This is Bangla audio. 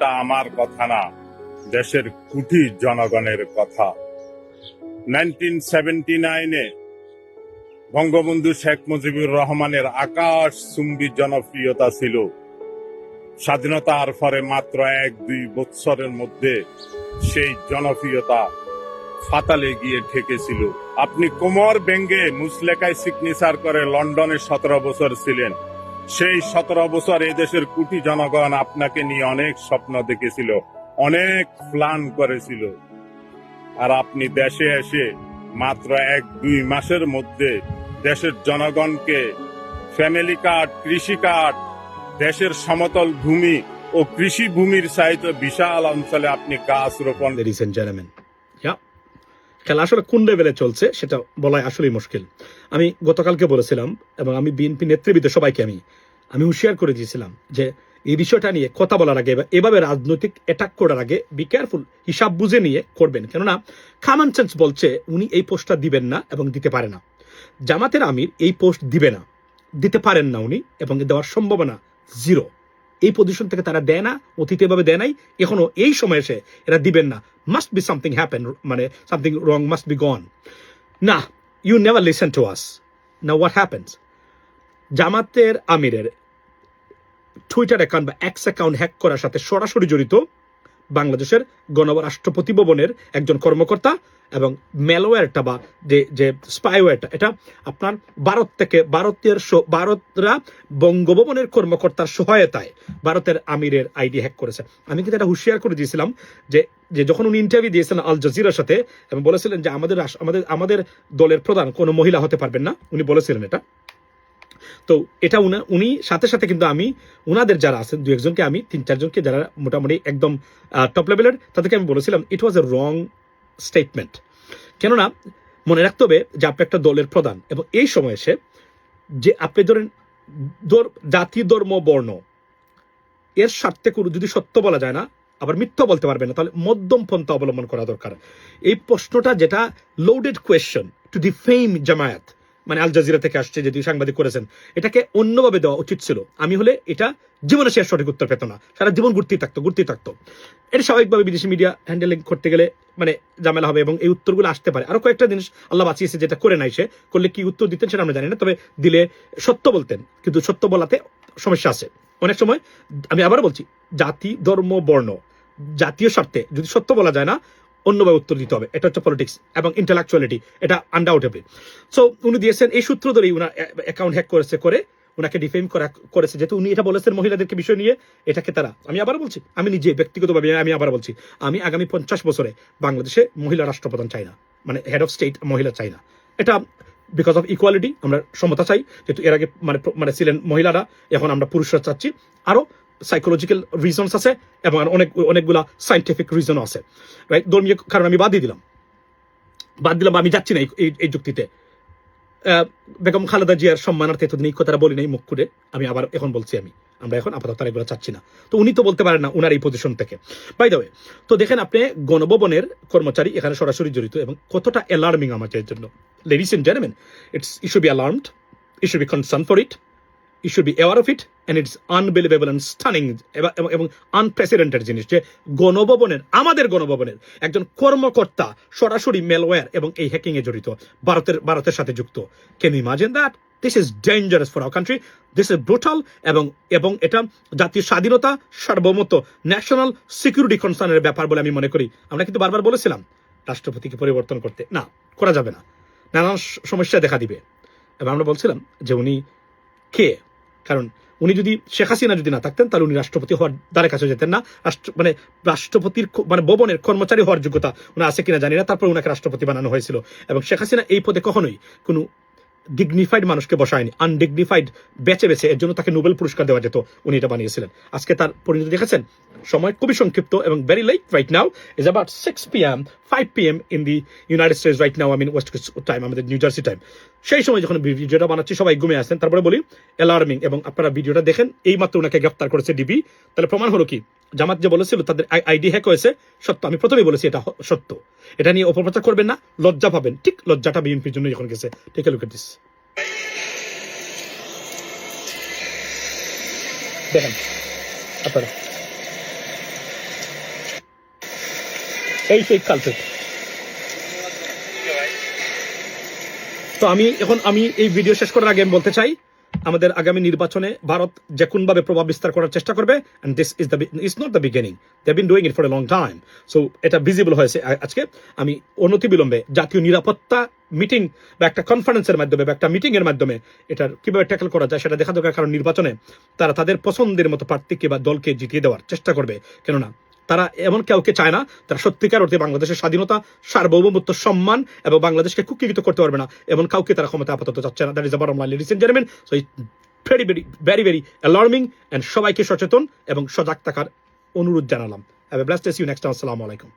তা আমার কথা না, দেশের কোটি জনগণের কথা। 1979-এ বঙ্গবন্ধু শেখ মুজিবুর রহমানের আকাশ চুম্বী জনপ্রিয়তা ছিল। স্বাধীনতার পরে মাত্র 1-2 বছরের মধ্যে সেই জনপ্রিয়তা ফাতালে গিয়ে ঠেকেছিল। আপনি কোমর ভেঙ্গে মুচলেকায় সিগনেচার করে লন্ডনে 17 বছর ছিলেন। সেই 17 বছর এই দেশের কোটি জনগণ আপনাকে নিয়ে অনেক স্বপ্ন দেখেছিল, অনেক প্ল্যান করেছিল। আর আপনি দেশে এসে মাত্র 1-2 মাসের মধ্যে দেশের জনগণকে ফ্যামিলি কার্ড, কৃষি কার্ড, দেশের সমতল ভূমি ও কৃষি ভূমির চাইতে বিশাল অঞ্চলে আপনি গাছ রোপণ। Ladies and gentlemen, খেলা আসলে কোন লেভেলে চলছে সেটা বলাই আসলেই মুশকিল। আমি গতকালকে বলেছিলাম এবং আমি বিএনপি নেতৃবৃন্দ সবাইকে আমি হুঁশিয়ার করে দিয়েছিলাম যে এই বিষয়টা নিয়ে কথা বলার আগে এভাবে রাজনৈতিক অ্যাটাক করার আগে বি কেয়ারফুল, হিসাব বুঝে নিয়ে করবেন। কেননা কমন সেন্স বলছে উনি এই পোস্টটা দিবেন না এবং দিতে পারে না। জামাতের আমির এই পোস্ট দিবে না, দিতে পারেন না উনি, এবং দেওয়ার সম্ভাবনা জিরো। এই পজিশন থেকে তারা দেয় না, অতীতে এভাবে দেয় নাই, এখনো এই সময় এসে এরা দিবেন না। মাস্ট বি সামথিং হ্যাপেন, মানে something wrong must be gone. না, you never listen to us. Now what happens, জামাতের আমিরের টুইটার অ্যাকাউন্ট বা এক্স অ্যাকাউন্ট হ্যাক করার সাথে সরাসরি জড়িত বাংলাদেশের গণরাষ্ট্রপতি ভবনের একজন কর্মকর্তা, এবং ম্যালওয়্যারটা বা যে স্পাইওয়্যারটা এটা আপনার ভারতরা বঙ্গভবনের কর্মকর্তার সহায়তায় ভারতের আমিরের আইডি হ্যাক করেছে। আমি কিন্তু এটা হুঁশিয়ার করে দিয়েছিলাম যে যখন উনি ইন্টারভিউ দিয়েছিলেন আল জাজিরার সাথে এবং বলেছিলেন যে আমাদের দলের প্রধান কোনো মহিলা হতে পারবেন না, উনি বলেছিলেন এটা। তো এটা উনি সাথে সাথে কিন্তু আমি উনাদের যারা আছেন 2-1 জনকে, আমি 3-4 জনকে যারা মোটামুটি একদম টপ লেভেলের, তাদেরকে আমি বলেছিলাম ইট ওয়াজ এ রং স্টেটমেন্ট। কেননা মনে রাখতে হবে যে আপনি একটা দলের প্রধান, এবং এই সময় এসে যে আপনি ধরেন জাতি, ধর্ম, বর্ণ এর স্বার্থে কোনো যদি সত্য বলা যায় না, আবার মিথ্যা বলতে পারবে না, তাহলে মধ্যম পন্থা অবলম্বন করা দরকার। এই প্রশ্নটা যেটা loaded question to defame Jamaat, মানে আল জাজিরা থেকে আসছে, যে সাংবাদিক করেছেন, এটাকে অন্যভাবে দেওয়া উচিত ছিল। আমি হলে এটা জীবনে সে সঠিক উত্তর পেত না, সারা জীবন ঘুরতেই থাকতো। এটা স্বাভাবিকভাবে বিদেশি মিডিয়া হ্যান্ডেলিং করতে গেলে মানে ঝামেলা হবে, এবং এই উত্তরগুলো আসতে পারে। আরো কয়েকটা জিনিস আল্লাহ বাঁচিয়েছে, যেটা করে নাই, সে করলে কি উত্তর দিতেন সেটা আমরা জানি না, তবে দিলে সত্য বলতেন, কিন্তু সত্য বলাতে সমস্যা আছে অনেক সময়। আমি আবার বলছি, জাতি, ধর্ম, বর্ণ, জাতীয় স্বার্থে যদি সত্য বলা যায় না, অন্যভাবে উত্তর দিতে হবে। এটা হচ্ছে পলিটিক্স এবং ইন্টেলেকচুয়ালিটি, এটা আনডাউটেবল। সো উনি দিয়েছেন এই সূত্র ধরেই উনার অ্যাকাউন্ট হ্যাক করেছে উনাকে ডিফেম করেছে, যেহেতু উনি এটা বলেছেন মহিলাদেরকে বিষয় নিয়ে, এটাকে তারা, আমি আবার বলছি, আমি নিজে ব্যক্তিগতভাবে আমি আবার বলছি, আমি আগামী 50 বছরে বাংলাদেশে মহিলা রাষ্ট্রপ্রধান চাই না, মানে হেড অফ স্টেট মহিলা চাই না। এটা বিকজ অফ ইকুয়ালিটি, আমরা সমতা চাই, যেহেতু এর আগে মানে ছিলেন মহিলারা, এখন আমরা পুরুষরা চাচ্ছি। আরো সাইকোলজিক্যাল রিজনস আছে এবং অনেকগুলা সাইন্টিফিক রিজনও আছে, রাইট? ধর্মীয় কারণ আমি বাদ দিলাম, আমি যাচ্ছি না এই যুক্তিতে। বেগম খালেদা জিয়ার সম্মানার্থে এতদিন এই কথাটা বলি নাই মুখ খুলে, আমি আবার এখন বলছি, আমরা এখন আপাতত এগুলো চাচ্ছি না। তো উনি তো বলতে পারেন না উনার এই পজিশন থেকে, বাই দ্য ওয়ে। তো দেখেন আপনি গণভবনের কর্মচারী এখানে সরাসরি জড়িত, এবং কতটা অ্যালার্মিং আমাদের জন্য। Ladies and gentleman, you should be alarmed, you should be concern for it, you should be aware of it, and it's unbelievable and stunning এবং unprecedented জিনিস যে আমাদের গণভবনের একজন কর্মকর্তা সরাসরি মেলওয়্যার এবং এই হ্যাকিং এ জড়িত, ভারতের সাথে যুক্ত। Can you imagine that? This is dangerous for our country. This is brutal এবং এটা জাতীয় স্বাধীনতা, সার্বভৌমত্ব, ন্যাশনাল সিকিউরিটি কনসার্নের ব্যাপার বলে আমি মনে করি। আমরা কিন্তু বারবার বলেছিলাম রাষ্ট্রপতিকে পরিবর্তন করতে, না করা যাবে না, নানান সমস্যা দেখা দিবে। এবং আমরা বলছিলাম যে উনি কে, কারণ উনি যদি শেখ হাসিনা যদি না থাকতেন, তাহলে উনি রাষ্ট্রপতি হওয়ার দ্বারে কাছে যেতেন না। রাষ্ট্রপতির ভবনের কর্মচারী হওয়ার যোগ্যতা উনি আছে কিনা জানি না, তারপর উনাকে রাষ্ট্রপতি বানানো হয়েছিল। এবং শেখ হাসিনা এই পদে কখনোই কোনো ডিগনিফাইড মানুষকে বসায়নি, আনডিগনিফাইড বেছে এর জন্য তাকে নোবেল পুরস্কার দেওয়া যেত, উনি এটা বানিয়েছিলেন। আজকে তার পরিণতি দেখেছেন, সময় খুবই সংক্ষিপ্ত এবং very late right now, is about 6 PM 5 PM in the United States right now, west coast time, আমাদের নিউ জার্সি টাইম। সেই সময় যখন ভিডিওটা বানাচ্ছি সবাই ঘুমিয়ে আসেন। তারপরে বলি অ্যালার্মিং, এবং আপনারা ভিডিওটা দেখেন, এই মাত্র ওনাকে গ্রেফতার করেছে ডিবি। তাহলে প্রমাণ হলো কি, জামাত যে বলেছিল তাদের আইডি হ্যাক হয়েছে, সত্য। আমি প্রথমেই বলেছি এটা সত্য, এটা নিয়ে অপপ্রচার করবেন না, লজ্জা পাবেন। ঠিক লজ্জাটা বিএনপির জন্য যখন গেছে। Take a look at this, দেখেন আপনারা এই সেই কালচার। তো আমি এই ভিডিও শেষ করার আগে আমি বলতে চাই, আমাদের আগামী নির্বাচনে ভারত যে কোনভাবে প্রভাব বিস্তার করার চেষ্টা করবে, and this is not the beginning, they have been doing it for a long time, so এটা ভিজিবল হয়েছে আজকে। আমি অনতিবিলম্বে জাতীয় নিরাপত্তা মিটিং বা একটা কনফারেন্সের মাধ্যমে বা একটা মিটিং এর মাধ্যমে এটার কিভাবে ট্যাকল করা যায় সেটা দেখা দরকার, কারণ নির্বাচনে তারা তাদের পছন্দের মতো প্রার্থীকে বা দলকে জিতিয়ে দেওয়ার চেষ্টা করবে, কেননা তারা এমন কাউকে চায় না, তারা সত্যিকার অর্থে বাংলাদেশের স্বাধীনতা, সার্বভৌমত্ব, সম্মান এবং বাংলাদেশকে কুক্ষিগত করতে পারবে না, এমন কাউকে তারা ক্ষমতা আপাতত চাচ্ছে না। That is the bottom line, ladies and gentleman. So very very very very alarming, and সবাইকে সচেতন এবং সজাগ থাকার অনুরোধ জানালাম। Have a blessed day, see you next time. আসসালামু আলাইকুম।